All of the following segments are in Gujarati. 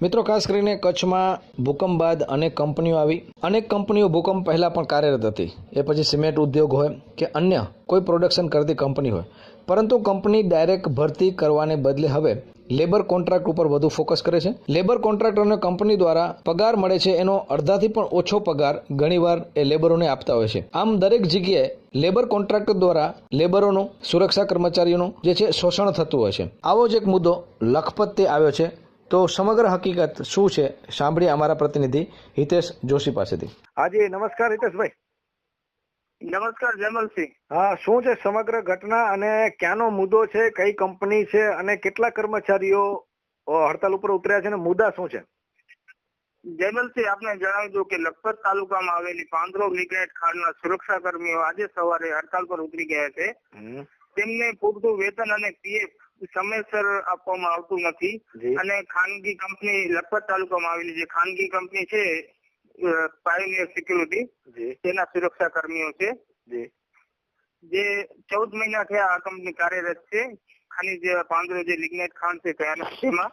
મિત્રો, ખાસ કરીને કચ્છમાં ભૂકંપ બાદ અનેક કંપનીઓ આવી. અનેક કંપનીઓ ભૂકંપ પહેલા પણ કાર્યરત હતી. એ પછી સિમેન્ટ ઉદ્યોગ હોય કે અન્ય કોઈ પ્રોડક્શન કરતી કંપની હોય, પરંતુ કંપની ડાયરેક્ટ ભરતી કરવાને બદલે હવે લેબર કોન્ટ્રાક્ટ ઉપર વધુ ફોકસ કરે છે. લેબર કોન્ટ્રાક્ટરને કંપની દ્વારા પગાર મળે છે, એનો અડધાથી પણ ઓછો પગાર ઘણીવાર એ લેબરોને આપતા હોય છે. આમ દરેક જગ્યાએ લેબર કોન્ટ્રાક્ટર દ્વારા લેબરોનું, સુરક્ષા કર્મચારીઓનું જે છે શોષણ થતું હોય છે. આવો જ એક મુદ્દો લખપતે આવ્યો છે. તો સમગ્ર હકીકત શું છે, સાંભળીએ અમારા પ્રતિનિધિ હિતેશ જોશી પાસેથી. હાજી, નમસ્કાર હિતેશભાઈ. નમસ્કાર જમલસિંહ. હા, શું છે સમગ્ર ઘટના અને ક્યાંનો મુદ્દો છે, કઈ કંપની છે અને કેટલા કર્મચારીઓ હડતાલ ઉપર ઉતર્યા છે અને મુદ્દા શું છે? જયમલસિંહ, આપને જણાવી દઉં કે લખપત તાલુકામાં આવેલી પાંદરો લિગ્નાઇટ ખાણના સુરક્ષા કર્મીઓ આજે સવારે હડતાલ પર ઉતરી ગયા છે. તેમને પૂરતું વેતન અને પીએફ સમયસર આપવામાં આવતું નથી અને ખાનગી કંપની લખપત તાલુકામાં આવેલી જે ખાનગી કંપની છે પાયોનિયર સિક્યુરિટી, તેના સુરક્ષા કર્મીઓ છે જે 14 મહિના થયા આ કંપની કાર્યરત છે. ખનીજ પાંદરો જે લિગ્નાઇટ ખાણ છે તેમાં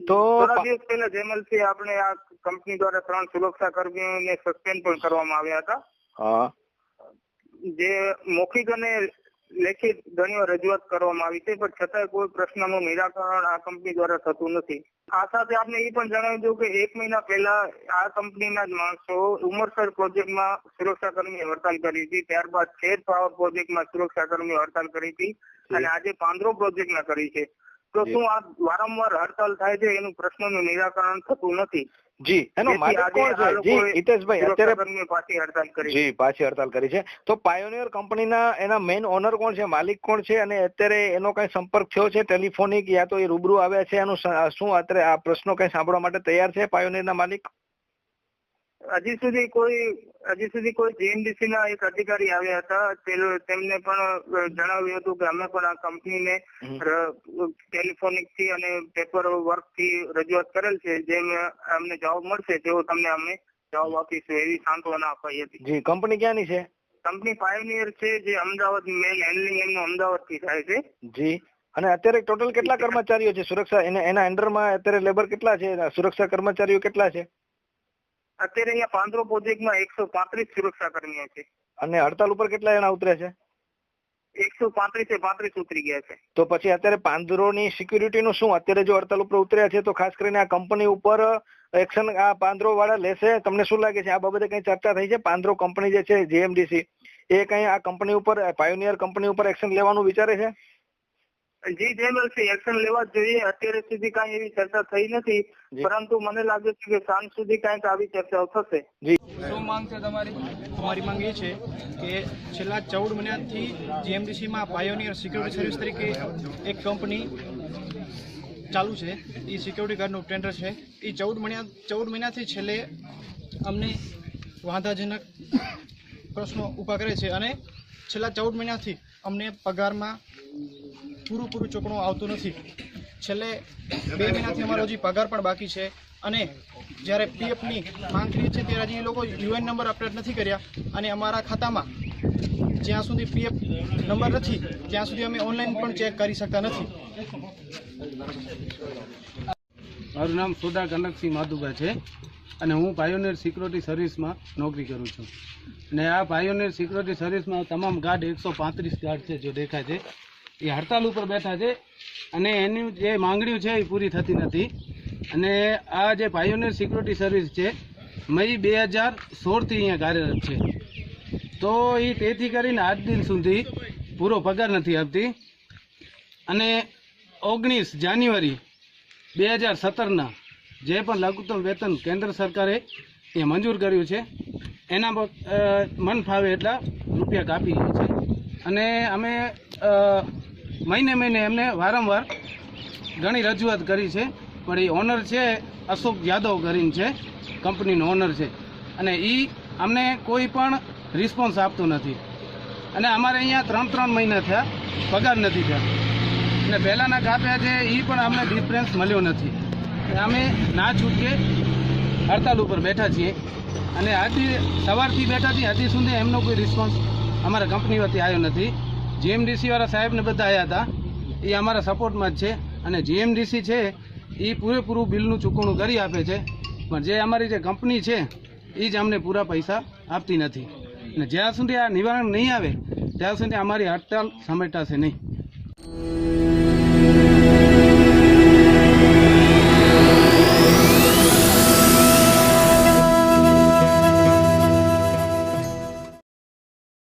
તો થોડા દિવસ પહેલા જયમલસિંહ આપણે આ કંપની દ્વારા 3 સુરક્ષા કર્મીઓને સસ્પેન્ડ પણ કરવામાં આવ્યા હતા. જે મૌખિક અને લેખિત ઘણી રજૂઆત કરવામાં આવી છે, પણ છતાંય કોઈ પ્રશ્નનું નિરાકરણ આ કંપની દ્વારા થતું નથી. આ સાથે આપણે એ પણ જણાવી દઉં કે 1 મહિના પહેલા આ કંપનીના જ માણસો ઉમરસર પ્રોજેક્ટમાં સુરક્ષા કર્મીઓ હડતાલ કરી હતી, ત્યારબાદ ખેર પાવર પ્રોજેક્ટમાં સુરક્ષા કર્મીઓ હડતાલ કરી હતી અને આજે પાંદરો પ્રોજેક્ટમાં કરી છે. તો શું આ વારંવાર હડતાલ થાય છે, એનું પ્રશ્નનું નિરાકરણ થતું નથી? જી, એનો માલિક કોણ છે? જી હિતેશભાઈ, અત્યારે પાછી હડતાલ કરી. જી, પાછી હડતાલ કરી છે. તો પાયોનિયર કંપનીના એના મેઇન ઓનર કોણ છે, માલિક કોણ છે અને અત્યારે એનો કઈ સંપર્ક થયો છે ટેલિફોનિક યા તો એ રૂબરૂ આવ્યા છે? એનું શું અત્યારે આ પ્રશ્નો કઈ સાંભળવા માટે તૈયાર છે પાયોનિયરના માલિક? હજી સુધી કોઈ જીએમડીસી ના એક અધિકારી આવ્યા હતા. તેમને પણ જણાવ્યું હતું કે અમે પણ આ કંપનીને ટેલિફોનિક થી અને પેપર વર્ક થી રજૂઆત કરેલ છે, જેમ અમને જવાબ મળશે તેવો તમને અમે જવાબ આપીશું, એવી સાંત્વના અપાઈ હતી. જી, કંપની ક્યાંની છે? કંપની પાયોનિયર છે, જે અમદાવાદ મેલ હેન્ડલિંગ એમનું અમદાવાદ થી થાય છે. જી, અને અત્યારે ટોટલ કેટલા કર્મચારીઓ છે સુરક્ષા એના અંડરમાં? અત્યારે લેબર કેટલા છે, સુરક્ષા કર્મચારીઓ કેટલા છે? અત્યારે અહીંયા પાંદરો પ્રોજેક્ટમાં 135 સુરક્ષા કર્મીઓ છે. અને હડતાલ ઉપર કેટલા જણા ઉતર્યા છે? 135 ઉતરી ગયા છે. તો પછી અત્યારે પાંદરોની સિક્યુરિટી નું શું? અત્યારે જો હડતાલ ઉપર ઉતર્યા છે તો ખાસ કરીને આ કંપની ઉપર એક્શન આ પાંદરો વાળા લેશે? તમને શું લાગે છે આ બાબતે કઈ ચર્ચા થઈ છે? પાંદરો કંપની જે છે જીએમડીસી, એ કઈ આ કંપની ઉપર, પાયોનિયર કંપની ઉપર એક્શન લેવાનું વિચારે છે? જી જયમલસિંહ, એક્શન લેવા જોઈએ. અત્યારે સુધી કઈ એવી ચર્ચા થઈ નથી, પરંતુ મને લાગે છે કે સાંજ સુધી કઈક આવી ચર્ચાઓ થશે. શું માંગ છે તમારી? અમારી માંગ એ છે કે છેલ્લા 14 મહિનાથી જીએમડીસી માં પાયોનિયર સિક્યુરિટી સર્વિસ તરીકે એક કંપની ચાલુ છે. એ સિક્યુરિટી ગાર્ડનું ટેન્ડર છે. એ 14 મહિનાથી છેલ્લે અમને વાંધાજનક પ્રશ્નો ઊભા કરે છે અને છેલ્લા 14 મહિનાથી અમને પગારમાં પૂરું ચોકણું આવતું નથી. છેલ્લે 2 મહિનાથી અમારો હજી પગાર પણ બાકી છે અને જ્યારે પીએફની માંગ કરી છે ત્યારે હજી એ લોકો યુએન નંબર અપડેટ નથી કર્યા અને અમારા ખાતામાં જ્યાં સુધી પીએફ નંબર નથી ત્યાં સુધી અમે ઓનલાઈન પણ ચેક કરી શકતા નથી. મારું નામ સોદા કનકસિંહ માધુભાઈ છે અને હું પાયોનિયર સિક્યુરિટી સર્વિસમાં નોકરી કરું છું. અને આ પાયોનિયર સિક્યુરિટી સર્વિસમાં તમામ ગાર્ડ 135 ગાર્ડ છે, જો દેખાય છે એ હડતાલ ઉપર બેઠા છે અને એની જે માંગણીઓ છે એ પૂરી થતી નથી. અને આ જે પાયોનિયર સિક્યુરિટી સર્વિસ છે મઈ 2016થી અહીંયા કાર્યરત છે, તો એ તેથી કરીને આજ દિન સુધી પૂરો પગાર નથી આપતી. અને 19 જાન્યુઆરી 2017ના જે પણ લઘુત્તમ વેતન કેન્દ્ર સરકારે એ મંજૂર કર્યું છે એના મન ફાવે એટલા રૂપિયા કાપી લે છે. અને અમે મહિને એમને વારંવાર ઘણી રજૂઆત કરી છે, પણ એ ઓનર છે અશોક યાદવ કરીને છે, કંપનીનો ઓનર છે, અને એ અમને કોઈ પણ રિસ્પોન્સ આપતો નથી. અને અમારે અહીંયા 3 મહિના થયા પગાર નથી થયા અને પહેલાંના કાપ્યા છે એ પણ અમને ડિફરન્સ મળ્યો નથી. અમે ના છૂટકે હડતાલ ઉપર બેઠા છીએ અને આજથી સવારથી બેઠા છીએ, હજી સુધી એમનો કોઈ રિસ્પોન્સ અમારા કંપની વતી આવ્યો નથી. જીએમડીસી વાળા સાહેબને બધા આવ્યા હતા, એ અમારા સપોર્ટમાં જ છે અને જીએમડીસી છે એ પૂરેપૂરું બિલનું ચૂકવણું કરી આપે છે, પણ જે અમારી જે કંપની છે એ જ અમને પૂરા પૈસા આપતી નથી. અને જ્યાં સુધી આ નિવારણ નહીં આવે ત્યાં સુધી અમારી હડતાલ સમેટાશે નહીં.